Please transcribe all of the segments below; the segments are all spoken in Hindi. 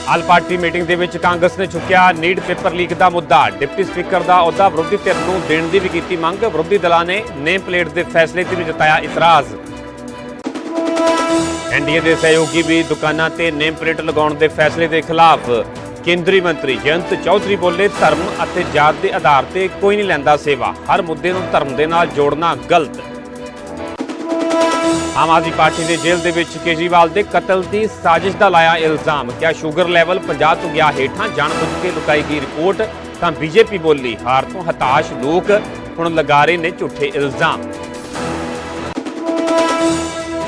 ਆਲ ਪਾਰਟੀ ਮੀਟਿੰਗ ਦੇ ਵਿੱਚ ਕਾਂਗਰਸ ਨੇ ਚੁੱਕਿਆ ਨੀਟ ਪੇਪਰ ਲੀਕ ਦਾ ਮੁੱਦਾ। ਡਿਪਟੀ ਸਪੀਕਰ ਦਾ ਅਹੁਦਾ ਵਿਰੋਧੀ ਧਿਰ ਨੂੰ ਦੇਣ ਦੀ ਵੀ ਕੀਤੀ ਮੰਗ। ਵਿਰੋਧੀ ਦਲਾਂ ਨੇ ਨੇਮ ਪਲੇਟ ਦੇ ਫੈਸਲੇ ਤੇ ਵੀ ਜਤਾਇਆ ਇਤਰਾਜ਼। ਐਨਡੀਏ ਦੇ ਸਹਿਯੋਗੀ ਵੀ ਦੁਕਾਨਾਂ ਤੇ ਨੇਮ ਪਲੇਟ ਲਗਾਉਣ ਦੇ ਫੈਸਲੇ ਦੇ ਖਿਲਾਫ। ਕੇਂਦਰੀ ਮੰਤਰੀ ਜਯੰਤ ਚੌਧਰੀ ਬੋਲੇ, ਧਰਮ ਅਤੇ ਜਾਤ ਦੇ ਆਧਾਰ ਤੇ ਕੋਈ ਨਹੀਂ ਲੈਂਦਾ ਸੇਵਾ, ਹਰ ਮੁੱਦੇ ਨੂੰ ਧਰਮ ਦੇ ਨਾਲ ਜੋੜਨਾ ਗਲਤ। ਆਮ ਆਦਮੀ ਪਾਰਟੀ ਦੇ ਜੇਲ੍ਹ ਦੇ ਵਿੱਚ ਕੇਜਰੀਵਾਲ ਦੇ ਕਤਲ ਦੀ ਸਾਜ਼ਿਸ਼ ਦਾ ਲਾਇਆ ਇਲਜ਼ਾਮ। ਕਿਹਾ ਸ਼ੂਗਰ ਲੈਵਲ 50 ਤੋਂ ਗਿਆ ਹੇਠਾਂ, ਜਾਣਬੁੱਝ ਕੇ ਲੁਕਾਈ ਗਈ ਰਿਪੋਰਟ। ਤਾਂ ਬੀਜੇਪੀ ਬੋਲੀ, ਹਾਰ ਤੋਂ ਹਤਾਸ਼ ਲੋਕ ਹੁਣ ਲਗਾ ਰਹੇ ਨੇ ਝੂਠੇ ਇਲਜ਼ਾਮ।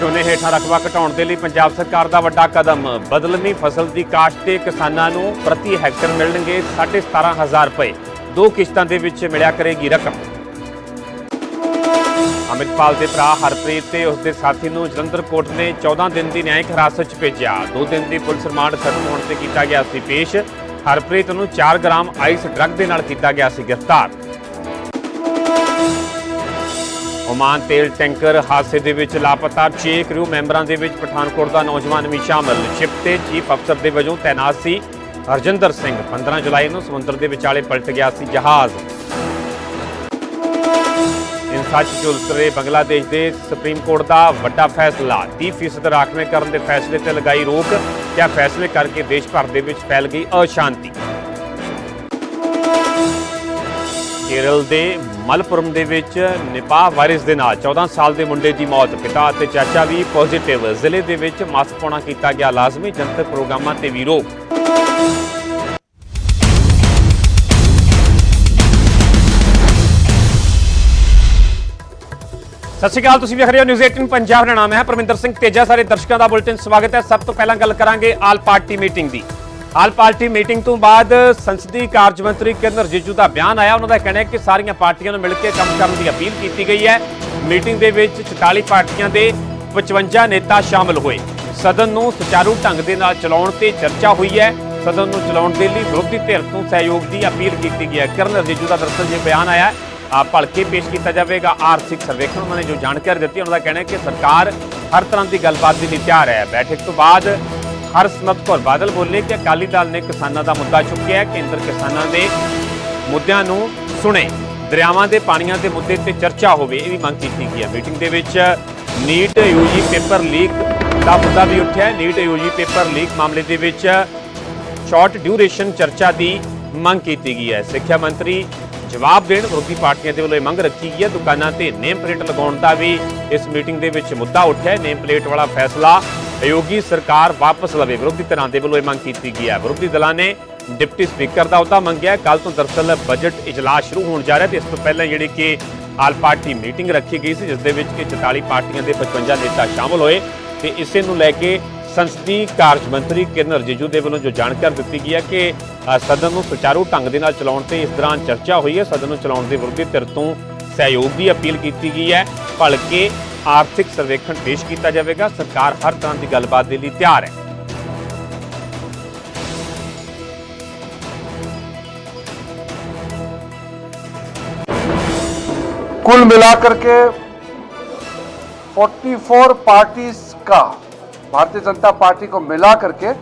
ਝੋਨੇ ਹੇਠਾਂ ਰਕਬਾ ਘਟਾਉਣ ਦੇ ਲਈ ਪੰਜਾਬ ਸਰਕਾਰ ਦਾ ਵੱਡਾ ਕਦਮ। ਬਦਲਵੀਂ ਫਸਲ ਦੀ ਕਾਸ਼ਤ ਤੇ ਕਿਸਾਨਾਂ ਨੂੰ ਪ੍ਰਤੀ ਹੈਕਟਰ ਮਿਲਣਗੇ 17,500 ਰੁਪਏ। 2 ਕਿਸ਼ਤਾਂ ਦੇ ਵਿੱਚ ਮਿਲਿਆ ਕਰੇਗੀ ਰਕਮ। ਅੰਮ੍ਰਿਤਪਾਲ ਦੇ ਭਰਾ ਹਰਪ੍ਰੀਤ ਤੇ ਉਸਦੇ ਸਾਥੀ ਨੂੰ ਜਲੰਧਰ ਕੋਰਟ ਨੇ 14 ਦਿਨ ਦੀ ਨਿਆਇਕ ਹਿਰਾਸਤ 'ਚ ਭੇਜਿਆ। 2 ਦਿਨ ਦੀ ਪੁਲਿਸ ਰਿਮਾਂਡ ਖਤਮ ਹੋਣ ਤੇ ਕੀਤਾ ਗਿਆ ਸੀ ਪੇਸ਼। ਹਰਪ੍ਰੀਤ ਨੂੰ 4 ਗ੍ਰਾਮ ਆਈਸ ਡਰੱਗ ਦੇ ਨਾਲ ਕੀਤਾ ਗਿਆ ਸੀ ਗ੍ਰਿਫਤਾਰ। ਓਮਾਨ ਤੇਲ ਟੈਂਕਰ ਹਾਦਸੇ ਦੇ ਵਿੱਚ ਲਾਪਤਾ 6 ਕਰੂ ਮੈਂਬਰਾਂ ਦੇ ਵਿੱਚ ਪਠਾਨਕੋਟ ਦਾ ਨੌਜਵਾਨ ਵੀ ਸ਼ਾਮਲ। ਸ਼ਿਪ ਤੇ ਚੀਫ ਅਫਸਰ ਦੇ ਵਜੋਂ ਤੈਨਾਤ ਸੀ ਹਰਜਿੰਦਰ ਸਿੰਘ। 15 ਜੁਲਾਈ ਨੂੰ ਸਮੁੰਦਰ ਦੇ ਵਿਚਾਲੇ ਪਲਟ ਗਿਆ ਸੀ ਜਹਾਜ਼। ਸੱਚ ਝੁਲਸ ਰਹੇ ਬੰਗਲਾਦੇਸ਼ ਦੇ ਸੁਪਰੀਮ ਕੋਰਟ ਦਾ ਵੱਡਾ ਫੈਸਲਾ। 30% ਰਾਖਵੇਂ ਕਰਨ ਦੇ ਫੈਸਲੇ ਤੇ ਲਗਾਈ ਰੋਕ। ਕਿਹਾ ਫੈਸਲੇ ਕਰਕੇ ਦੇਸ਼ ਭਰ ਦੇ ਵਿੱਚ ਫੈਲ ਗਈ ਅਸ਼ਾਂਤੀ। ਕੇਰਲ ਦੇ ਮਲਪੁਰਮ ਦੇ ਵਿੱਚ ਨਿਪਾਹ ਵਾਇਰਸ ਦੇ ਨਾਲ 14 ਸਾਲ ਦੇ ਮੁੰਡੇ ਦੀ ਮੌਤ। ਪਿਤਾ ਅਤੇ ਚਾਚਾ ਵੀ ਪੋਜ਼ਿਟਿਵ। ਜ਼ਿਲ੍ਹੇ ਦੇ ਵਿੱਚ ਮਾਸਕ ਪਾਉਣਾ ਕੀਤਾ ਗਿਆ ਲਾਜ਼ਮੀ। ਜਨਤਕ ਪ੍ਰੋਗਰਾਮਾਂ ਤੇ ਵੀ ਰੋਕ। ਸਤਿ ਸ਼੍ਰੀ ਅਕਾਲ, ਤੁਸੀਂ ਵੇਖ ਰਹੇ ਹੋ ਨਿਊਜ਼ 18 ਪੰਜਾਬ ਦਾ ਨਾਮ ਹੈ ਪਰਮਿੰਦਰ ਸਿੰਘ ਤੇਜਾ। ਸਾਰੇ ਦਰਸ਼ਕਾਂ ਦਾ ਬੁਲੇਟਿਨ ਸਵਾਗਤ ਹੈ। ਸਭ ਤੋਂ ਪਹਿਲਾਂ ਗੱਲ ਕਰਾਂਗੇ ਆਲ ਪਾਰਟੀ ਮੀਟਿੰਗ ਦੀ। ਆਲ ਪਾਰਟੀ ਮੀਟਿੰਗ ਤੋਂ ਬਾਅਦ ਸੰਸਦੀ ਕਾਰਜ ਮੰਤਰੀ ਕਿਰਨ ਰਿਜਿਜੂ ਦਾ ਬਿਆਨ ਆਇਆ। ਉਹਨਾਂ ਦਾ ਕਹਿਣਾ ਹੈ ਕਿ ਸਾਰੀਆਂ ਪਾਰਟੀਆਂ ਨੂੰ ਮਿਲ ਕੇ ਕੰਮ ਕਰਨ ਦੀ ਅਪੀਲ ਕੀਤੀ ਗਈ ਹੈ। ਮੀਟਿੰਗ ਦੇ ਵਿੱਚ 44 ਪਾਰਟੀਆਂ ਦੇ 55 ਨੇਤਾ ਸ਼ਾਮਲ ਹੋਏ। ਸਦਨ ਨੂੰ ਸੁਚਾਰੂ ਢੰਗ ਦੇ ਨਾਲ ਚਲਾਉਣ ਤੇ ਚਰਚਾ ਹੋਈ ਹੈ। ਸਦਨ ਨੂੰ ਚਲਾਉਣ ਦੇ ਲਈ ਵਿਰੋਧੀ ਧਿਰ ਤੋਂ ਸਹਿਯੋਗ ਦੀ ਅਪੀਲ ਕੀਤੀ ਗਈ ਹੈ। ਕਿਰਨ ਰਿਜਿਜੂ ਦਾ ਦਰਅਸਲ ਜੇ ਬਿਆਨ ਆਇਆ ਭਲਕੇ ਪੇਸ਼ ਕੀਤਾ ਜਾਵੇਗਾ। ਆਰਥਿਕ ਸਰਵੇਖਣ ਉਹਨਾਂ ਨੇ ਜੋ ਜਾਣਕਾਰੀ ਦਿੱਤੀ, ਉਹਨਾਂ ਦਾ ਕਹਿਣਾ ਹੈ ਕਿ ਸਰਕਾਰ ਹਰ ਤਰ੍ਹਾਂ ਦੀ ਗੱਲਬਾਤ ਦੇ ਲਈ ਤਿਆਰ ਹੈ। ਬੈਠਕ ਤੋਂ ਬਾਅਦ ਹਰਸਿਮਰਤ ਕੌਰ ਬਾਦਲ ਬੋਲੇ ਕਿ ਅਕਾਲੀ ਦਲ ਨੇ ਕਿਸਾਨਾਂ ਦਾ ਮੁੱਦਾ ਚੁੱਕਿਆ ਹੈ। ਕੇਂਦਰ ਕਿਸਾਨਾਂ ਦੇ ਮੁੱਦਿਆਂ ਨੂੰ ਸੁਣੇ। ਦਰਿਆਵਾਂ ਦੇ ਪਾਣੀਆਂ ਦੇ ਮੁੱਦੇ ਤੇ ਚਰਚਾ ਹੋਵੇ, ਇਹ ਵੀ ਮੰਗ ਕੀਤੀ ਗਈ ਹੈ। ਮੀਟਿੰਗ ਦੇ ਵਿੱਚ ਨੀਟ ਯੂਜੀ ਪੇਪਰ ਲੀਕ ਦਾ ਮੁੱਦਾ ਵੀ ਉੱਠਿਆ। ਨੀਟ ਯੂਜੀ ਪੇਪਰ ਲੀਕ ਮਾਮਲੇ ਦੇ ਵਿੱਚ ਸ਼ਾਰਟ ਡਿਊਰੇਸ਼ਨ ਚਰਚਾ ਦੀ ਮੰਗ ਕੀਤੀ ਗਈ ਹੈ। ਸਿੱਖਿਆ ਮੰਤਰੀ ਜਵਾਬ ਦੇਣ। ਵਿਰੋਧੀ ਪਾਰਟੀਆਂ ਦੇ ਵੱਲੋਂ ਇਹ ਮੰਗ ਰੱਖੀ ਗਈ ਹੈ। ਦੁਕਾਨਾਂ ਤੇ ਨੇਮ ਪਲੇਟ ਲਗਾਉਣ ਦਾ ਵੀ ਇਸ ਮੀਟਿੰਗ ਦੇ ਵਿੱਚ ਮੁੱਦਾ ਉੱਠਿਆ। ਨੇਮ ਪਲੇਟ ਵਾਲਾ ਫੈਸਲਾ ਅਯੋਗੀ ਸਰਕਾਰ ਵਾਪਸ ਲਵੇ, ਵਿਰੋਧੀ ਧਿਰਾਂ ਦੇ ਵੱਲੋਂ ਇਹ ਮੰਗ ਕੀਤੀ ਗਈ ਹੈ। ਵਿਰੋਧੀ ਦਲਾਂ ਨੇ ਡਿਪਟੀ ਸਪੀਕਰ ਦਾ ਅਹੁਦਾ ਮੰਗਿਆ। ਕੱਲ ਤੋਂ ਦਰਅਸਲ ਬਜਟ ਇਜਲਾਸ ਸ਼ੁਰੂ ਹੋਣ ਜਾ ਰਿਹਾ ਤੇ ਇਸ ਤੋਂ ਪਹਿਲਾਂ ਜਿਹੜੀ ਕਿ ਆਲ ਪਾਰਟੀ ਮੀਟਿੰਗ ਰੱਖੀ ਗਈ ਸੀ, ਜਿਸ ਦੇ ਵਿੱਚ ਕਿ 44 ਪਾਰਟੀਆਂ ਦੇ 55 ਨੇਤਾ ਸ਼ਾਮਲ ਹੋਏ ਤੇ ਇਸੇ ਨੂੰ ਲੈ ਕੇ ਸੰਸਦੀ ਕਾਰਜ ਮੰਤਰੀ ਕਿਰਨ ਰਿਜਿਜੂ ਦੇ ਵੱਲੋਂ ਜੋ ਜਾਣਕਾਰੀ ਦਿੱਤੀ ਗਈ ਹੈ ਕਿ ਸਦਨ ਨੂੰ ਸੁਚਾਰੂ ਢੰਗ ਦੇ ਨਾਲ ਚਲਾਉਣ ਤੇ ਇਸ ਦੌਰਾਨ ਚਰਚਾ ਹੋਈ ਹੈ। ਸਦਨ ਨੂੰ ਚਲਾਉਣ ਦੇ ਵਿਰੋਧੀ ਧਿਰ ਤੋਂ ਸਹਿਯੋਗ ਦੀ ਅਪੀਲ ਕੀਤੀ ਗਈ ਹੈ। ਭਲਕੇ ਆਰਥਿਕ ਸਰਵੇਖਣ ਪੇਸ਼ ਕੀਤਾ ਜਾਵੇਗਾ। ਸਰਕਾਰ ਹਰ ਤਰ੍ਹਾਂ ਦੀ ਗੱਲਬਾਤ ਦੇ ਲਈ ਤਿਆਰ ਹੈ। कुल मिलाकर के 44 पार्टीज का, भारतीय जनता पार्टी को मिला करके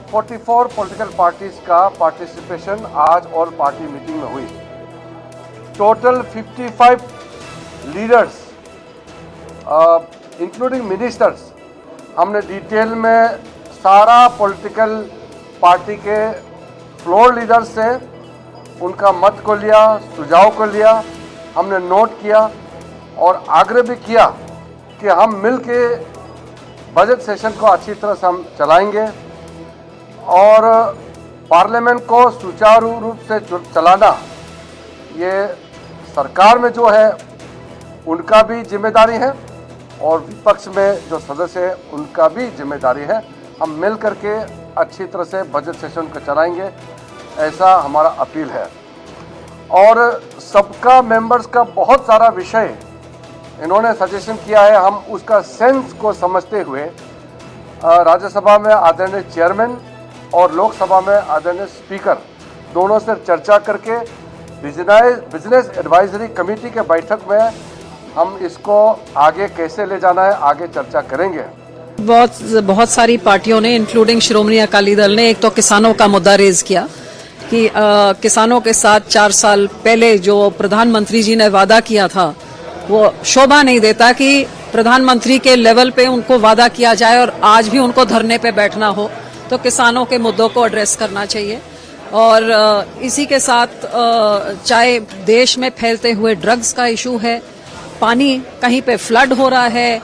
44 पॉलिटिकल पार्टीज का पार्टिसिपेशन आज ऑल पार्टी मीटिंग में हुई। टोटल 55 लीडर्स इंक्लूडिंग मिनिस्टर्स, हमने डिटेल में सारा पॉलिटिकल पार्टी के फ्लोर लीडर्स से उनका मत को लिया, सुझाव को लिया, हमने नोट किया और आग्रह भी किया कि हम मिल के बजट सेशन को अच्छी तरह से हम चलाएंगे और पार्लियामेंट को सुचारू रूप से चलाना ये सरकार में जो है उनका भी जिम्मेदारी है और विपक्ष में जो सदस्य है उनका भी जिम्मेदारी है। हम मिल करके अच्छी तरह से बजट सेशन को चलाएंगे, ऐसा हमारा अपील है। और सबका मेंबर्स का बहुत सारा विषय इन्होंने सजेशन किया है। हम उसका सेंस को समझते हुए राज्यसभा में आदरणीय चेयरमैन और लोकसभा में आदरणीय स्पीकर दोनों से चर्चा करके बिजनेस एडवाइजरी कमेटी के बैठक में हम इसको आगे कैसे ले जाना है आगे चर्चा करेंगे। बहुत सारी पार्टियों ने इंक्लूडिंग श्रोमणी अकाली दल ने एक तो किसानों का मुद्दा रेज किया कि किसानों के साथ 4 साल पहले जो प्रधानमंत्री जी ने वादा किया था वो शोभा नहीं देता कि प्रधानमंत्री के लेवल पे उनको वादा किया जाए और आज भी उनको धरने पे बैठना हो। तो किसानों के मुद्दों को एड्रेस करना चाहिए। और इसी के साथ चाहे देश में फैलते हुए ड्रग्स का इशू है, पानी कहीं पे फ्लड हो रहा है,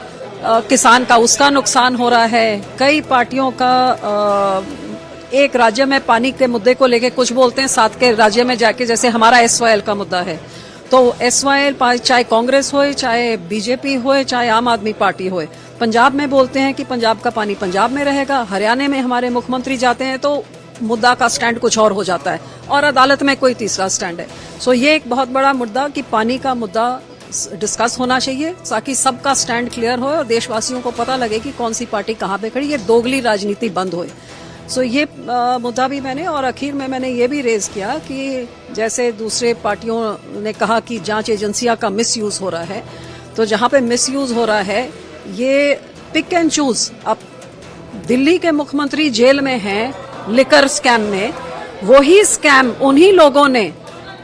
किसान का उसका नुकसान हो रहा है। कई पार्टियों का एक राज्य में पानी के मुद्दे को लेके कुछ बोलते हैं, साथ के राज्य में जाके जैसे हमारा SYL का मुद्दा है तो SYL चाहे कांग्रेस होए, चाहे बीजेपी होए, चाहे आम आदमी पार्टी होए, पंजाब में बोलते हैं कि पंजाब का पानी पंजाब में रहेगा। हरियाणा में हमारे मुख्यमंत्री जाते हैं तो मुद्दा का स्टैंड कुछ और हो जाता है और अदालत में कोई तीसरा स्टैंड है। सो ये एक बहुत बड़ा मुद्दा कि पानी का मुद्दा डिस्कस होना चाहिए ताकि सबका स्टैंड क्लियर हो और देशवासियों को पता लगे कि कौन सी पार्टी कहाँ पे खड़ी, ये दोगली राजनीति बंद होए। सो ये मुद्दा भी मैंने, और आखिर में मैंने ये भी रेज किया कि जैसे दूसरे पार्टियों ने कहा कि जांच एजेंसियां का मिसयूज हो रहा है, तो जहां पे मिसयूज हो रहा है ये पिक एंड चूज। अब दिल्ली के मुख्यमंत्री जेल में हैं लिकर स्कैम में, वही स्कैम उन्हीं लोगों ने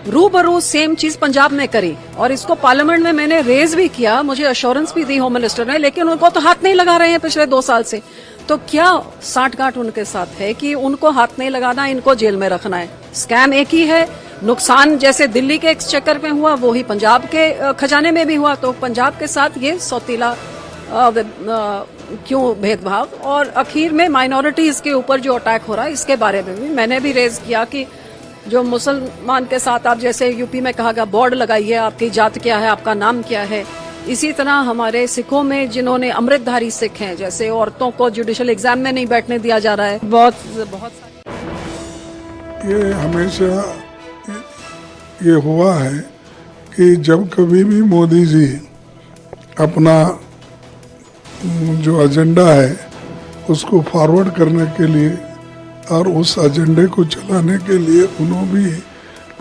रूबरू सेम चीज पंजाब में करी और इसको पार्लियामेंट में मैंने रेज भी किया, मुझे अश्योरेंस भी दी होम मिनिस्टर ने, लेकिन उनको तो हाथ नहीं लगा रहे हैं पिछले 2 साल से। तो क्या साठगांठ उनके साथ है कि उनको हाथ नहीं लगाना, इनको जेल में रखना है? स्कैम एक ही है, नुकसान जैसे दिल्ली के एक्सचेकर में हुआ वही पंजाब के खजाने में भी हुआ, तो पंजाब के साथ ये सौतीला क्यों भेदभाव? और आखिर में माइनॉरिटीज के ऊपर जो अटैक हो रहा है इसके बारे में भी मैंने भी रेज किया कि जो मुसलमान के साथ आप जैसे यूपी में कहा गया बॉर्ड लगाइए, आपकी जात क्या है, आपका नाम क्या है, इसी तरह हमारे सिखों में जिन्होंने अमृतधारी सिख हैं, जैसे औरतों को जुडिशियल एग्जाम में नहीं बैठने दिया जा रहा है। बहुत ये हमेशा ये हुआ है कि जब कभी भी मोदी जी अपना जो एजेंडा है उसको फॉरवर्ड करने के लिए और उस एजेंडे को चलाने के लिए उन्होंने भी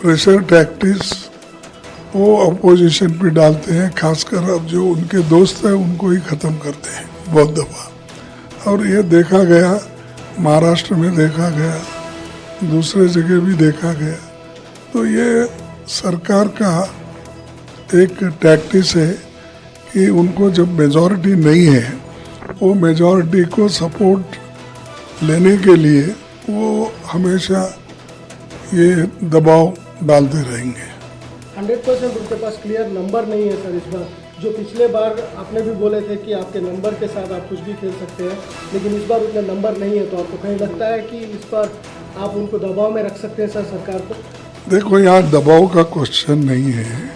प्रेशर टैक्टिक्स वो अपोजिशन पे डालते हैं, खासकर अब जो उनके दोस्त हैं उनको ही ख़त्म करते हैं बहुत दफ़ा। और ये देखा गया, महाराष्ट्र में देखा गया, दूसरे जगह भी देखा गया। तो ये सरकार का एक टैक्टिस है कि उनको जब मेजॉरिटी नहीं है, वो मेजॉरिटी को सपोर्ट लेने के लिए वो हमेशा ये दबाव डालते रहेंगे। 100% उनके पास क्लियर नंबर नहीं है सर इस बार। जो पिछले बार आपने भी बोले थे कि आपके नंबर के साथ आप कुछ भी खेल सकते हैं, लेकिन इस बार उतना नंबर नहीं है, तो आपको कहीं लगता है कि इस बार आप उनको दबाव में रख सकते हैं सर सरकार को? देखो, यहाँ दबाव का क्वेश्चन नहीं है,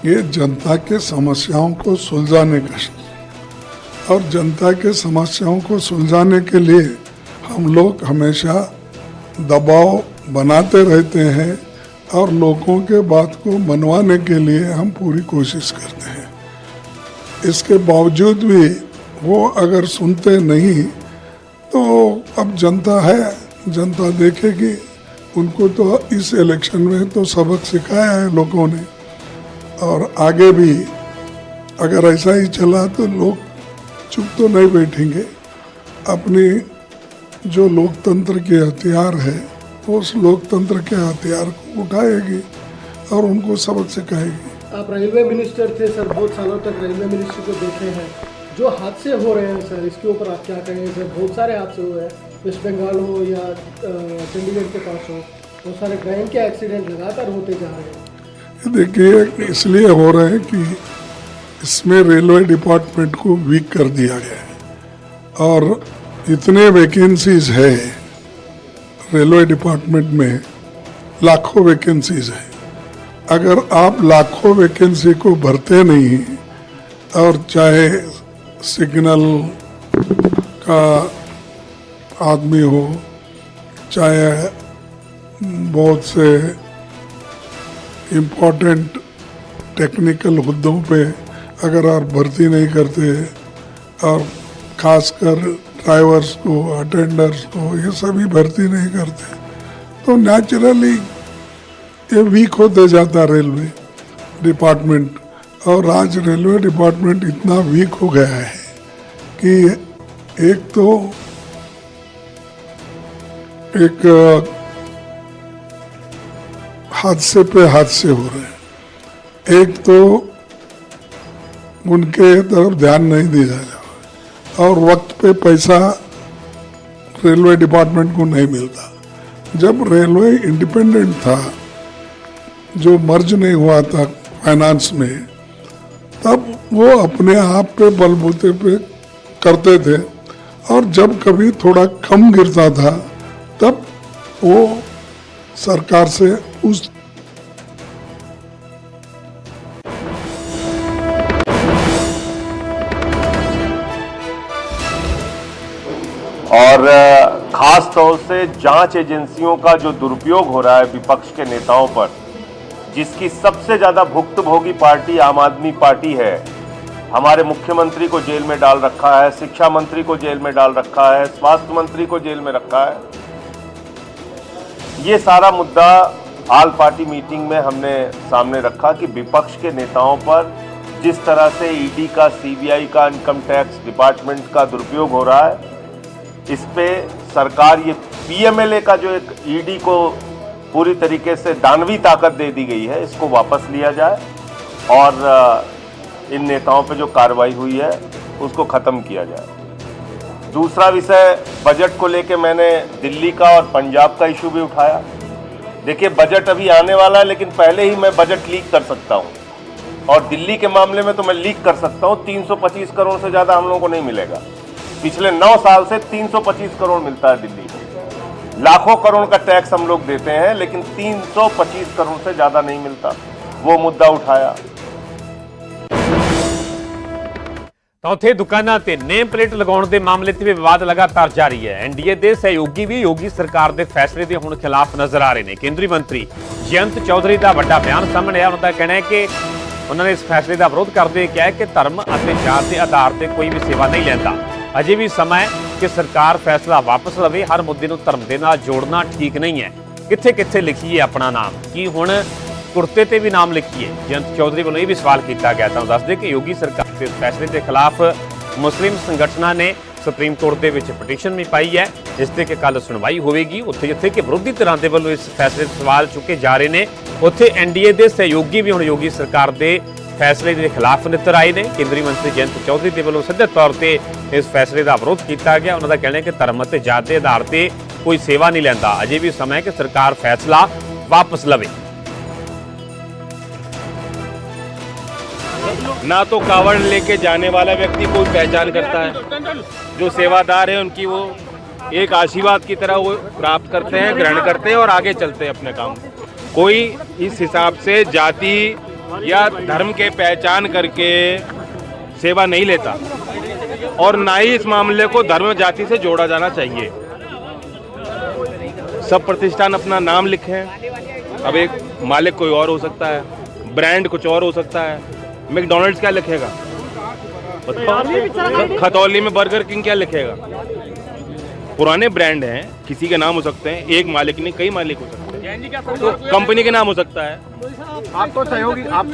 ये जनता के समस्याओं को सुलझाने का, और जनता के समस्याओं को सुलझाने के लिए हम लोग हमेशा दबाव बनाते रहते हैं और लोगों के बात को मनवाने के लिए हम पूरी कोशिश करते हैं। इसके बावजूद भी वो अगर सुनते नहीं तो अब जनता है, जनता देखेगी। उनको तो इस इलेक्शन में तो सबक सिखाया है लोगों ने, और आगे भी अगर ऐसा ही चला तो लोग चुप तो नहीं बैठेंगे। अपनी जो लोकतंत्र के हथियार है उस लोकतंत्र के हथियार को उठाएगी और उनको सबक सिखाएगी। आप रेलवे मिनिस्टर थे सर, बहुत सालों तक रेलवे मिनिस्टर को देखे हैं। जो हादसे हो रहे हैं सर, इसके ऊपर आप क्या कहेंगे सर? बहुत सारे हादसे हुए हैं, वेस्ट बंगाल हो या चंडीगढ़ के पास हो, बहुत सारे ट्रेन के एक्सीडेंट लगातार होते जा रहे हैं। देखिए, इसलिए हो रहे हैं कि इसमें रेलवे डिपार्टमेंट को वीक कर दिया गया है और इतने वैकेंसीज है रेलवे डिपार्टमेंट में, लाखों वैकेंसीज है। अगर आप लाखों वैकेंसी को भरते नहीं, और चाहे सिग्नल का आदमी हो, चाहे बहुत से इम्पोर्टेंट टेक्निकल हुद्दों पे अगर आप भर्ती नहीं करते, और खासकर ड्राइवर्स को, अटेंडर्स को, ये सभी भर्ती नहीं करते, तो नेचुरली ये वीक होते जाता रेलवे डिपार्टमेंट। और आज रेलवे डिपार्टमेंट इतना वीक हो गया है कि एक तो एक हादसे पे हादसे हो रहे हैं, एक तो उनके तरफ ध्यान नहीं दिया जा रहा और वक्त पे पैसा रेलवे डिपार्टमेंट को नहीं मिलता। जब रेलवे इंडिपेंडेंट था, जो मर्ज नहीं हुआ था फाइनेंस में, तब वो अपने आप पे बलबूते पे करते थे और जब कभी थोड़ा कम गिरता था तब वो सरकार से उस और खास तौर से जांच एजेंसियों का जो दुरुपयोग हो रहा है विपक्ष के नेताओं पर, जिसकी सबसे ज्यादा भुक्तभोगी पार्टी आम आदमी पार्टी है। हमारे मुख्यमंत्री को जेल में डाल रखा है, शिक्षा मंत्री को जेल में डाल रखा है, स्वास्थ्य मंत्री को जेल में रखा है। ये सारा मुद्दा आल पार्टी मीटिंग में हमने सामने रखा कि विपक्ष के नेताओं पर जिस तरह से ईडी का, सीबीआई का, इनकम टैक्स डिपार्टमेंट का दुरुपयोग हो रहा है, इस पे सरकार, ये पीएमएलए का जो एक ईडी को पूरी तरीके से दानवी ताकत दे दी गई है, इसको वापस लिया जाए और इन नेताओं पे जो कार्रवाई हुई है उसको खत्म किया जाए। दूसरा विषय, बजट को लेके मैंने दिल्ली का और पंजाब का इशू भी उठाया। देखिए, बजट अभी आने वाला है, लेकिन पहले ही मैं बजट लीक कर सकता हूं और दिल्ली के मामले में तो मैं लीक कर सकता हूं। 325 करोड़ से ज्यादा हम लोगों को नहीं मिलेगा। पिछले 9 साल से 325 करोड़ मिलता है दिल्ली को। लाखों करोड़ का टैक्स हम लोग देते हैं, लेकिन 325 करोड़ से ज्यादा नहीं मिलता। वो मुद्दा उठाया। ਤਾਂ ਉੱਥੇ ਦੁਕਾਨਾਂ ਤੇ ਨੇਮ ਪਲੇਟ ਲਗਾਉਣ ਦੇ ਮਾਮਲੇ ਤੇ ਵੀ ਵਿਵਾਦ ਲਗਾਤਾਰ ਜਾਰੀ ਹੈ। ਐਨਡੀਏ ਦੇ ਸਹਿਯੋਗੀ ਵੀ ਯੋਗੀ ਸਰਕਾਰ ਦੇ ਫੈਸਲੇ ਦੇ ਹੁਣ ਖਿਲਾਫ ਨਜ਼ਰ ਆ ਰਹੇ ਨੇ। ਕੇਂਦਰੀ ਮੰਤਰੀ ਜਯੰਤ ਚੌਧਰੀ ਦਾ ਵੱਡਾ ਬਿਆਨ ਸਾਹਮਣੇ ਆਇਆ। ਉਹਨਾਂ ਦਾ ਕਹਿਣਾ ਹੈ ਕਿ ਉਹਨਾਂ ਨੇ ਇਸ ਫੈਸਲੇ ਦਾ ਵਿਰੋਧ ਕਰਦੇ ਹੋਏ ਕਿਹਾ ਹੈ ਕਿ ਧਰਮ ਅਤੇ ਜਾਤ ਦੇ ਆਧਾਰ ਤੇ ਕੋਈ ਵੀ ਸੇਵਾ ਨਹੀਂ ਲੈਂਦਾ। ਅਜੇ ਵੀ ਸਮਾਂ ਹੈ ਕਿ ਸਰਕਾਰ ਫੈਸਲਾ ਵਾਪਸ ਲਵੇ। ਹਰ ਮੁੱਦੇ ਨੂੰ ਧਰਮ ਦੇ ਨਾਲ ਜੋੜਨਾ ਠੀਕ ਨਹੀਂ ਹੈ। ਕਿੱਥੇ ਕਿੱਥੇ ਲਿਖੀਏ ਆਪਣਾ ਨਾਮ, ਕੀ ਹੁਣ ਕੁਰਤੇ ਤੇ ਵੀ ਨਾਮ ਲਿਖੀਏ? ਜਯੰਤ ਚੌਧਰੀ ਵੱਲੋਂ ਇਹ ਵੀ ਸਵਾਲ ਕੀਤਾ ਗਿਆ। ਤਾਂ ਦੱਸ ਦੇ ਕਿ ਯੋਗੀ ਸਰਕਾਰ ਦੇ ਫੈਸਲੇ ਦੇ ਖਿਲਾਫ ਮੁਸਲਿਮ ਸੰਗਠਨਾਂ ਨੇ ਸੁਪਰੀਮ ਕੋਰਟ ਦੇ ਵਿੱਚ ਪਟੀਸ਼ਨ ਵੀ ਪਾਈ ਹੈ, ਜਿਸ ਤੇ ਕਿ ਕੱਲ ਸੁਣਵਾਈ ਹੋਵੇਗੀ। ਉੱਥੇ ਜਿੱਥੇ ਕਿ ਵਿਰੋਧੀ ਧਿਰਾਂ ਦੇ ਵੱਲੋਂ ਇਸ ਫੈਸਲੇ ਦੇ ਸਵਾਲ ਚੁੱਕੇ ਜਾ ਰਹੇ ਨੇ, ਉੱਥੇ ਐਨਡੀਏ ਦੇ ਸਹਿਯੋਗੀ ਵੀ ਹੁਣ ਯੋਗੀ ਸਰਕਾਰ ਦੇ ਫੈਸਲੇ ਦੇ ਖਿਲਾਫ ਨਿੱਤਰ ਆਏ ਨੇ। ਕੇਂਦਰੀ ਮੰਤਰੀ ਜਯੰਤ ਚੌਧਰੀ ਦੇ ਵੱਲੋਂ ਸਿੱਧੇ ਤੌਰ ਤੇ ਇਸ ਫੈਸਲੇ ਦਾ ਵਿਰੋਧ ਕੀਤਾ ਗਿਆ। ਉਹਨਾਂ ਦਾ ਕਹਿਣਾ ਹੈ ਕਿ ਧਰਮ ਅਤੇ ਜਾਤ ਦੇ ਆਧਾਰ ਤੇ ਕੋਈ ਸੇਵਾ ਨਹੀਂ ਲੈਂਦਾ। ਅਜੇ ਵੀ ਸਮਾਂ ਹੈ ਕਿ ਸਰਕਾਰ ਫੈਸਲਾ ਵਾਪਸ ਲਵੇ। ना तो कावड़ लेके जाने वाला व्यक्ति कोई पहचान करता है, जो सेवादार है उनकी वो एक आशीर्वाद की तरह वो प्राप्त करते हैं, ग्रहण करते हैं और आगे चलते हैं अपने काम। कोई इस हिसाब से जाति या धर्म के पहचान करके सेवा नहीं लेता और ना ही इस मामले को धर्म जाति से जोड़ा जाना चाहिए। सब प्रतिष्ठान अपना नाम लिखें। अब एक मालिक कोई और हो सकता है, ब्रांड कुछ और हो सकता है। मैकडॉनल्ड्स क्या लिखेगा? खतौली में बर्गर किंग क्या लिखेगा? पुराने ब्रांड हैं, किसी के नाम हो सकते हैं, एक मालिक नहीं कई मालिक हो सकते हैं, तो कंपनी के नाम हो सकता है। आप तो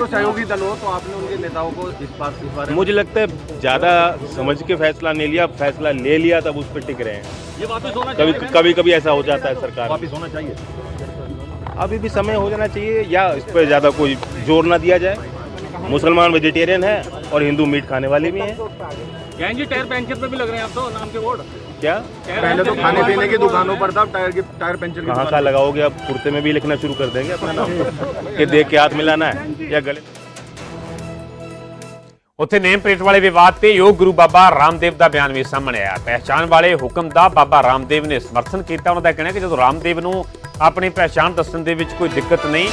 सहयोगी दल हो, तो आपने उनके नेताओं को इस बारे में, मुझे लगता है ज़्यादा समझ के फैसला नहीं लिया, फैसला ले लिया तब उस पर टिक रहे हैं। ये वापस होना चाहिए। कभी ऐसा हो जाता है सरकार, वापस होना चाहिए। अभी भी समय हो जाना चाहिए, या इस पर ज़्यादा कोई जोर ना दिया जाए। मुसलमान वेजिटेरियन है और हिंदू मीट खाने वाले भी हैं। जी टायर पंचर पे भी लग रहे हैं आप तो नाम के बोर्ड। क्या पहले तो खाने पीने की दुकानों पर था, टायर पंचर की कहाँ का लगाओगे? अब कुर्ते में भी लिखना शुरू कर देंगे अपना नाम कि देख के हाथ मिलाना है या गले। ਉੱਥੇ ਨੇਮ ਪਲੇਟ ਵਾਲੇ ਵਿਵਾਦ ਤੇ ਯੋਗ ਗੁਰੂ ਬਾਬਾ ਰਾਮਦੇਵ ਦਾ ਬਿਆਨ ਵੀ ਸਾਹਮਣੇ ਆਇਆ। ਪਹਿਚਾਣ ਵਾਲੇ ਹੁਕਮ ਦਾ ਬਾਬਾ ਰਾਮਦੇਵ ਨੇ ਸਮਰਥਨ ਕੀਤਾ। ਉਹਨਾਂ ਦਾ ਕਹਿਣਾ ਕਿ ਜਦੋਂ ਰਾਮਦੇਵ ਨੂੰ ਆਪਣੀ ਪਹਿਚਾਣ ਦੱਸਣ ਦੇ ਵਿੱਚ ਕੋਈ ਦਿੱਕਤ ਨਹੀਂ,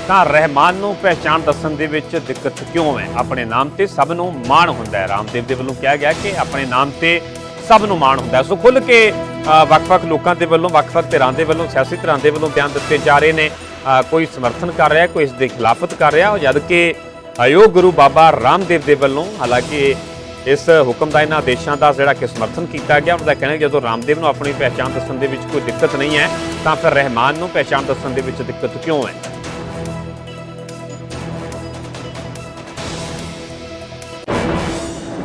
ਤਾਂ ਰਹਿਮਾਨ ਨੂੰ ਪਹਿਚਾਣ ਦੱਸਣ ਦੇ ਵਿੱਚ ਦਿੱਕਤ ਕਿਉਂ ਹੈ? ਆਪਣੇ ਨਾਮ ਤੇ ਸਭ ਨੂੰ ਮਾਣ ਹੁੰਦਾ ਹੈ। ਰਾਮਦੇਵ ਦੇ ਵੱਲੋਂ ਕਿਹਾ ਗਿਆ ਕਿ ਆਪਣੇ ਨਾਮ ਤੇ ਸਭ ਨੂੰ ਮਾਣ ਹੁੰਦਾ ਹੈ। ਸੋ ਖੁੱਲ੍ਹ ਕੇ ਵੱਖ-ਵੱਖ ਲੋਕਾਂ ਦੇ ਵੱਲੋਂ, ਵੱਖ-ਵੱਖ ਧਿਰਾਂ ਦੇ ਵੱਲੋਂ, ਸਿਆਸੀ ਧਿਰਾਂ ਦੇ ਵੱਲੋਂ ਬਿਆਨ ਦਿੱਤੇ ਜਾ ਰਹੇ ਨੇ। ਕੋਈ ਸਮਰਥਨ ਕਰ ਰਿਹਾ, ਕੋਈ ਇਸ ਦੇ ਖਿਲਾਫਤ ਕਰ ਰਿਹਾ, ਜਦ ਕਿ ਅਯੋਗ ਗੁਰੂ ਬਾਬਾ ਰਾਮਦੇਵ ਦੇ ਵੱਲੋਂ ਹਾਲਾਂਕਿ ਇਸ ਹੁਕਮ ਦਾ, ਇਹਨਾਂ ਆਦੇਸ਼ਾਂ ਦਾ ਜਿਹੜਾ ਕਿ ਸਮਰਥਨ ਕੀਤਾ ਗਿਆ। ਉਹਨਾਂ ਦਾ ਕਹਿਣਾ ਕਿ ਜਦੋਂ ਰਾਮਦੇਵ ਨੂੰ ਆਪਣੀ ਪਹਿਚਾਣ ਦੱਸਣ ਦੇ ਵਿੱਚ ਕੋਈ ਦਿੱਕਤ ਨਹੀਂ ਹੈ, ਤਾਂ ਫਿਰ ਰਹਿਮਾਨ ਨੂੰ ਪਹਿਚਾਣ ਦੱਸਣ ਦੇ ਵਿੱਚ ਦਿੱਕਤ ਕਿਉਂ ਹੈ?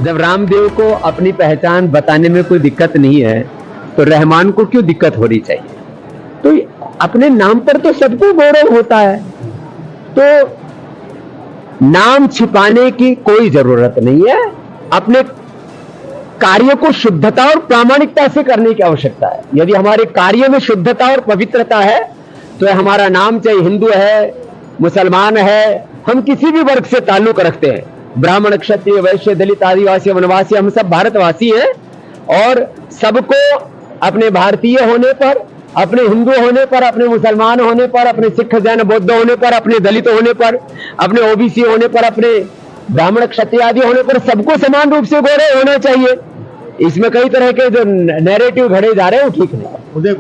जब रामदेव को अपनी पहचान बताने में कोई दिक्कत नहीं है तो रहमान को क्यों दिक्कत होनी चाहिए? तो अपने नाम पर तो सबको गौरव होता है, तो नाम छिपाने की कोई जरूरत नहीं है। अपने कार्य को शुद्धता और प्रामाणिकता से करने की आवश्यकता है। यदि हमारे कार्य में शुद्धता और पवित्रता है तो हमारा नाम चाहे हिंदू है, मुसलमान है, हम किसी भी वर्ग से ताल्लुक रखते हैं, ब्राह्मण, क्षत्रिय, वैश्य, दलित, आदिवासी, वनवासी, हम सब भारतवासी हैं और सबको अपने भारतीय होने पर, अपने हिंदू होने पर, अपने मुसलमान होने पर, अपने सिख, जैन, बौद्ध होने पर, अपने दलित होने पर, अपने ओबीसी होने पर, अपने ब्राह्मण, क्षत्रिय आदि होने पर सबको समान रूप से गौरव होना चाहिए। इसमें कई तरह के जो नैरेटिव घड़े जा रहे हैं वो ठीक नहीं।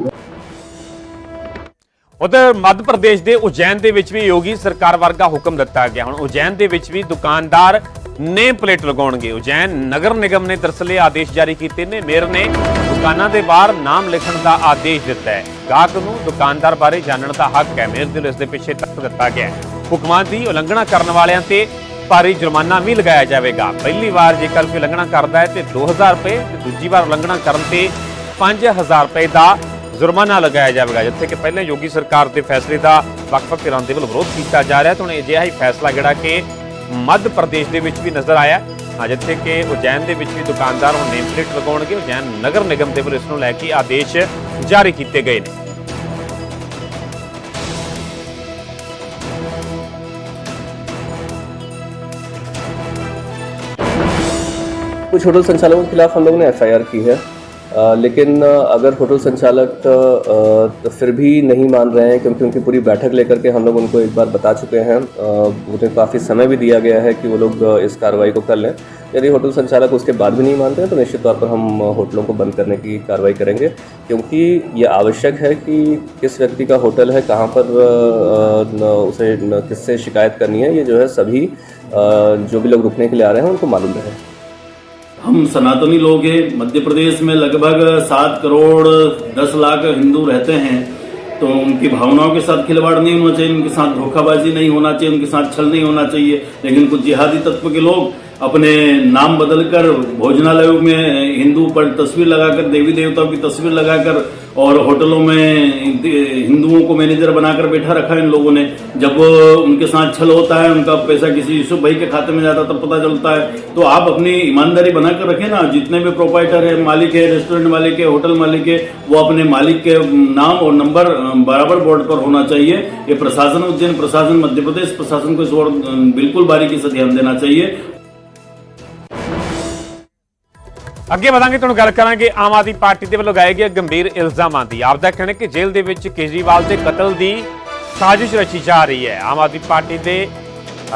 उधर मध्य प्रदेश के उज्जैन के विच भी योगी सरकार वर्गा हुक्म दिता गया। हुण उज्जैन के विच भी दुकानदार नेम प्लेट लगाउणगे। उज्जैन नगर निगम ने दरअसल आदेश जारी किए ने। मेयर ने दुकानों के बाहर नाम लिखण का आदेश दिता है। गाहक नूं दुकानदार बारे जानने का हक है। मेयर दे इसके पिछे तक दिता गया। हुक्मां की उलंघना करने वालियां ते भारी जुर्माना भी लगाया जाएगा। पहली बार जेकर कोई उलंघना करता है तो 2000 रुपए, दूजी बार उलंघना करने ते 5000 रुपए का जुर्माना लगाया जाएगा। जिथे कि पहले योगी सरकार के फैसले का वख-वख धिरां दे वल्लों विरोध किया जा रहा है। तो हुण अजिहा ही फैसला जिहड़ा कि मध्य प्रदेश के विच भी नज़र आया, जिथे कि उज्जैन के विच भी दुकानदार हुण नेम प्लेट लगाउणगे। उज्जैन नगर निगम के वल्लों इसनूं लैके आदेश जारी किए गए हैं। कुछ होटल संचालकों के खिलाफ हम लोगों ने FIR की है, लेकिन अगर होटल संचालक फिर भी नहीं मान रहे हैं, क्योंकि उनकी पूरी बैठक लेकर के हम लोग उनको एक बार बता चुके हैं, उन्हें काफ़ी समय भी दिया गया है कि वो लोग इस कार्रवाई को कर लें। यदि होटल संचालक उसके बाद भी नहीं मानते हैं तो निश्चित तौर पर हम होटलों को बंद करने की कार्रवाई करेंगे, क्योंकि ये आवश्यक है कि किस व्यक्ति का होटल है, कहाँ पर उसे किससे शिकायत करनी है, ये जो है सभी जो भी लोग रुकने के लिए आ रहे हैं उनको मालूम रहे। हम सनातनी लोग हैं। मध्य प्रदेश में लगभग 7 करोड़ 10 लाख हिंदू रहते हैं, तो उनकी भावनाओं के साथ खिलवाड़ नहीं होना चाहिए, उनके साथ धोखाबाजी नहीं होना चाहिए, उनके साथ छल नहीं होना चाहिए। लेकिन कुछ जिहादी तत्व के लोग अपने नाम बदलकर भोजनालयों में हिंदू पर तस्वीर लगाकर, देवी देवताओं की तस्वीर लगाकर और होटलों में हिंदुओं को मैनेजर बनाकर बैठा रखा है इन लोगों ने। जब उनके साथ छल होता है, उनका पैसा किसी यूसुफ भाई के खाते में जाता है तब पता चलता है। तो आप अपनी ईमानदारी बनाकर रखें ना। जितने भी प्रोपाइटर है, मालिक है, रेस्टोरेंट मालिक है, होटल मालिक है, वो अपने मालिक के नाम और नंबर बराबर बोर्ड पर होना चाहिए। ये प्रशासन, उज्जैन प्रशासन, मध्य प्रदेश प्रशासन को इस ओर बिल्कुल बारीकी से ध्यान देना चाहिए। अगे बढ़ांगे, तुहानूं गल करांगे आम आदमी पार्टी के वल्लों लगाए गए गंभीर इल्जामां की। आपका कहना है कि जेल दे विच केजरीवाल के कतल की साजिश रची जा रही है। आम आदमी पार्टी के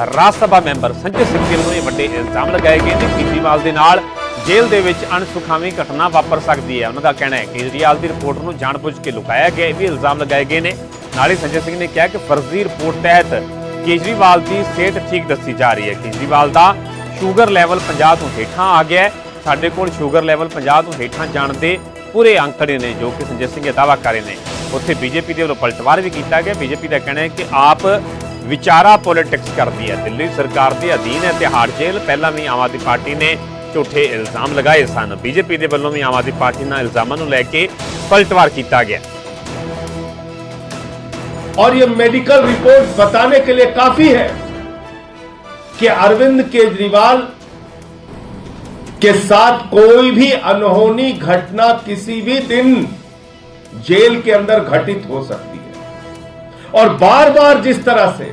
राज सभा मैंबर संजय सिंह के वल्लों बड़े इल्जाम लगाए गए हैं। केजरीवाल के नाल जेल दे विच अणसुखावी घटना वापर सकती है। उन्होंने कहना है केजरीवाल की रिपोर्ट को जानबूझ के लुकाया गया, ये भी इल्जाम लगाए गए हैं। नाल ही संजय सिंह ने कहा कि फर्जी रिपोर्ट तहत केजरीवाल की सेहत ठीक दसी जा रही है। केजरीवाल का शूगर लैवल 50 तो हेठां आ गया है। साडे कोल शूगर लैवल 50 तो हेठां जाण दे पूरे आंकड़े ने, जो कि संजय सिंह दावा कर रहे हैं। उत्थे बीजेपी के वल्लों पलटवार भी किया गया। बीजेपी का कहना है कि आप विचारा पॉलिटिक्स करती है, दिल्ली सरकार के अधीन है तिहाड़ जेल। पहला भी आम आदमी पार्टी ने झूठे इल्जाम लगाए सन। बीजेपी के वल्लों भी आम आदमी पार्टी ने इल्जामों को लैके पलटवार किया गया। और ये मेडिकल रिपोर्ट बताने के लिए काफी है कि अरविंद केजरीवाल के साथ कोई भी अनहोनी घटना किसी भी दिन जेल के अंदर घटित हो सकती है। और बार बार जिस तरह से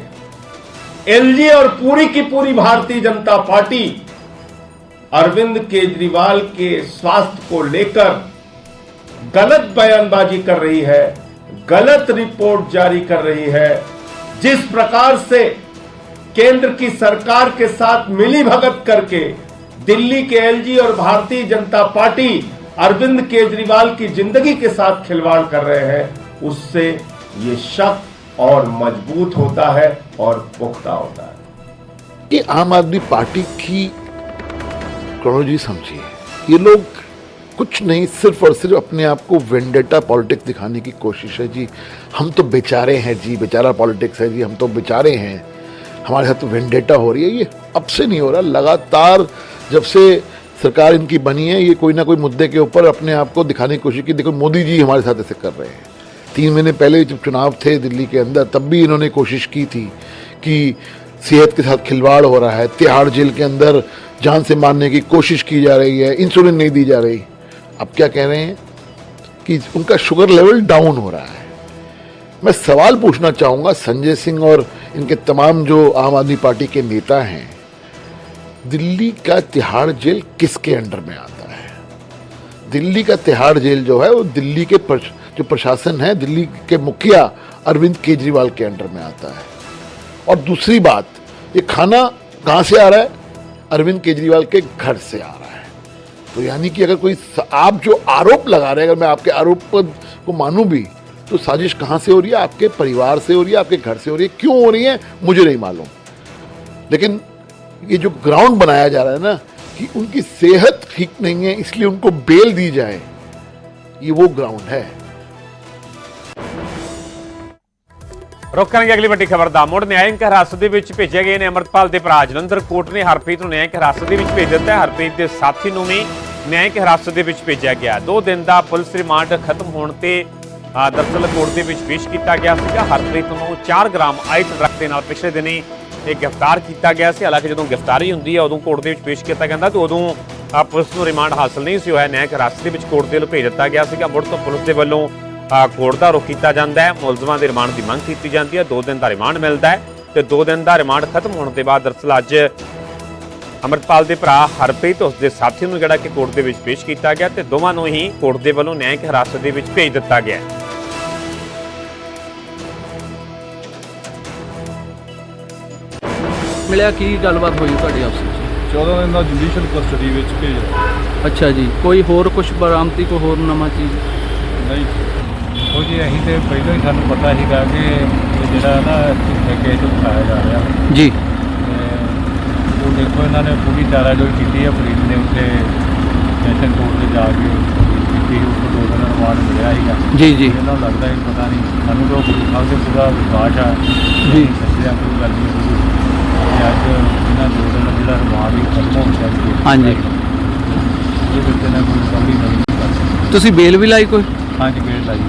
एलजी और पूरी की पूरी भारतीय जनता पार्टी अरविंद केजरीवाल के स्वास्थ्य को लेकर गलत बयानबाजी कर रही है, गलत रिपोर्ट जारी कर रही है, जिस प्रकार से केंद्र की सरकार के साथ मिलीभगत करके दिल्ली के एलजी और भारतीय जनता पार्टी अरविंद केजरीवाल की जिंदगी के साथ खिलवाड़ कर रहे हैं, उससे ये शक और मजबूत होता है और पुख्ता होता है। ये आम आदमी पार्टी की क्रोनोलॉजी समझिए। ये लोग कुछ नहीं, सिर्फ और सिर्फ अपने आप को वेंडेटा पॉलिटिक्स दिखाने की कोशिश है। जी हम तो बेचारे हैं, जी बेचारा पॉलिटिक्स है, जी हम तो बेचारे हैं, हमारे साथ तो वेंडेटा हो रही है। ये अब से नहीं हो रहा, लगातार जब से सरकार इनकी बनी है, ये कोई ना कोई मुद्दे के ऊपर अपने आप को दिखाने की कोशिश की। देखो मोदी जी हमारे साथ ऐसे कर रहे हैं। 3 महीने पहले जब चुनाव थे दिल्ली के अंदर, तब भी इन्होंने कोशिश की थी कि सेहत के साथ खिलवाड़ हो रहा है, तिहाड़ जेल के अंदर जान से मारने की कोशिश की जा रही है, इंसुलिन नहीं दी जा रही। अब क्या कह रहे हैं कि उनका शुगर लेवल डाउन हो रहा है। मैं सवाल पूछना चाहूँगा संजय सिंह और इनके तमाम जो आम आदमी पार्टी के नेता हैं, दिल्ली का तिहाड़ जेल किसके अंडर में आता है? दिल्ली का तिहाड़ जेल जो है वो दिल्ली के जो प्रशासन है, दिल्ली के मुखिया अरविंद केजरीवाल के अंडर में आता है। और दूसरी बात, ये खाना कहाँ से आ रहा है? अरविंद केजरीवाल के घर से आ रहा है। तो यानी कि अगर कोई आप जो आरोप लगा रहे हैं, अगर मैं आपके आरोप को मानूं भी, तो साजिश कहाँ से हो रही है? आपके परिवार से हो रही है, आपके घर से हो रही है। क्यों हो रही है मुझे नहीं मालूम, लेकिन ये जो ग्राउंड बनाया जा रहा है ना कि उनकी सेहत ठीक नहीं है इसलिए उनको बेल दी जाए, ये वो ग्राउंड है। रुक करेंगे अगली ਵੱਡੀ ਖਬਰ ਦਾ। ਮੁੜ ਨਿਆਇਕ ਹਿਰਾਸਤ ਦੇ ਵਿੱਚ ਭੇਜੇ ਗਏ ਨੇ ਅਮਰਤਪਾਲ ਦੇ ਭਰਾ। ਜਲੰਧਰ ਕੋਰਟ ਨੇ ਹਰਪ੍ਰੀਤ ਨੂੰ ਨਿਆਇਕ ਹਿਰਾਸਤ ਦੇ ਵਿੱਚ ਭੇਜ ਦਿੱਤਾ ਹੈ। ਹਰਪ੍ਰੀਤ ਦੇ ਸਾਥੀ ਨੂੰ ਵੀ ਨਿਆਇਕ ਹਿਰਾਸਤ ਦੇ ਵਿੱਚ ਭੇਜਿਆ ਗਿਆ। 2 ਦਿਨ ਦਾ ਪੁਲਿਸ ਰਿਮਾਂਡ ਖਤਮ ਹੋਣ ਤੇ ਦਰਅਸਲ ਕੋਰਟ ਦੇ ਵਿੱਚ ਪੇਸ਼ ਕੀਤਾ ਗਿਆ ਸੀਗਾ। ਹਰਪ੍ਰੀਤ ਨੂੰ 4 ਗ੍ਰਾਮ ਆਈਸ ਡਰੱਗ ਦੇ ਨਾਲ ਪਿਛਲੇ ਦਿਨੀ ਇਹ ਗ੍ਰਿਫਤਾਰ ਕੀਤਾ ਗਿਆ ਸੀ। ਹਾਲਾਂਕਿ ਜਦੋਂ ਗ੍ਰਿਫਤਾਰੀ ਹੁੰਦੀ ਹੈ ਉਦੋਂ ਕੋਰਟ ਦੇ ਵਿੱਚ ਪੇਸ਼ ਕੀਤਾ ਜਾਂਦਾ ਤੇ ਉਦੋਂ ਪੁਲਿਸ ਨੂੰ ਰਿਮਾਂਡ ਹਾਸਲ ਨਹੀਂ ਸੀ ਹੋਇਆ। ਨਿਆਇਕ ਹਿਰਾਸਤ ਦੇ ਵਿੱਚ ਕੋਰਟ ਦੇ ਵੱਲੋਂ ਭੇਜ ਦਿੱਤਾ ਗਿਆ ਸੀਗਾ। ਮੁੜ ਤੋਂ ਪੁਲਿਸ ਦੇ ਵੱਲੋਂ ਕੋਰਟ ਦਾ ਰੁਖ ਕੀਤਾ ਜਾਂਦਾ ਹੈ। ਮੁਲਜ਼ਮਾਂ ਦੇ ਰਿਮਾਂਡ ਦੀ ਮੰਗ ਕੀਤੀ ਜਾਂਦੀ ਹੈ। 2 ਦਿਨ ਦਾ ਰਿਮਾਂਡ ਮਿਲਦਾ ਹੈ ਤੇ 2 ਦਿਨ ਦਾ ਰਿਮਾਂਡ ਖਤਮ ਹੋਣ ਦੇ ਬਾਅਦ ਦਰਅਸਲ ਅੱਜ ਅਮਰਤਪਾਲ ਦੇ ਭਰਾ ਹਰਪ੍ਰੀਤ ਉਸ ਦੇ ਸਾਥੀ ਨੂੰ ਜਿਹੜਾ ਕਿ ਕੋਰਟ ਦੇ ਵਿੱਚ ਪੇਸ਼ ਕੀਤਾ ਗਿਆ ਤੇ ਦੋਵਾਂ ਨੂੰ ਹੀ ਕੋਰਟ ਦੇ ਵੱਲੋਂ ਨਿਆਇਕ ਹਿਰਾਸਤ ਦੇ ਵਿੱਚ ਭੇਜ ਦਿੱਤਾ ਗਿਆ ਹੈ। ਮਿਲਿਆ ਕੀ ਗੱਲਬਾਤ ਹੋਈ ਤੁਹਾਡੀ ਆਪਸ ਵਿੱਚ? 14 ਦਿਨ ਦਾ ਜੁਡੀਸ਼ੀਅਲ ਕਸਟਡੀ ਵਿੱਚ ਭੇਜਿਆ। ਅੱਛਾ ਜੀ, ਕੋਈ ਹੋਰ ਕੁਝ ਬਰਾਮਦੀ, ਕੋਈ ਹੋਰ ਨਵਾਂ ਚੀਜ਼? ਨਹੀਂ ਉਹ ਜੀ, ਅਸੀਂ ਤੇ ਪਹਿਲਾਂ ਹੀ ਸਾਨੂੰ ਪਤਾ ਸੀਗਾ ਕਿ ਇਹ ਜਿਹੜਾ ਨਾ ਕੇਸ ਉਠਾਇਆ ਜਾ ਰਿਹਾ ਜੀ। ਉਹ ਦੇਖੋ ਇਹਨਾਂ ਨੇ ਪੂਰੀ ਚਾਰਾਜੋਈ ਕੀਤੀ ਹੈ। ਪੁਲਿਸ ਨੇ ਉੱਥੇ ਸੈਸ਼ਨ ਕੋਰਟ 'ਤੇ ਜਾ ਕੇ ਕੀਤੀ, ਉਸ ਤੋਂ 2 ਦਿਨ ਰਿਮਾਂਡ ਮਿਲਿਆ ਸੀਗਾ। ਜੀ ਜੀ। ਇਹਨਾਂ ਨੂੰ ਲੱਗਦਾ ਕਿ ਪਤਾ ਨਹੀਂ, ਸਾਨੂੰ ਤਾਂ ਗੁਰੂ ਸਾਹਿਬ 'ਤੇ ਪੂਰਾ ਵਿਸ਼ਵਾਸ ਆ ਜੀ, ਸੱਚਿਆ ਕੋਈ ਗੱਲ ਨਹੀਂ ਹੋਈ। ਤੇ ਅੱਜ ਇਹਨਾਂ 2 ਦਿਨ ਜਿਹੜਾ ਰਿਮਾਂਡ ਵੀ ਖਤਮ ਹੋ ਗਿਆ। ਹਾਂਜੀ, ਉਹਦੇ ਵਿੱਚ ਇਹਨਾਂ ਕੋਈ ਕਮੀ ਨਹੀਂ ਕਰ ਸਕਦੀ। ਤੁਸੀਂ ਬੇਲ ਵੀ ਲਾਈ ਕੋਈ? ਹਾਂਜੀ, ਬੇਲ ਲਾਈ।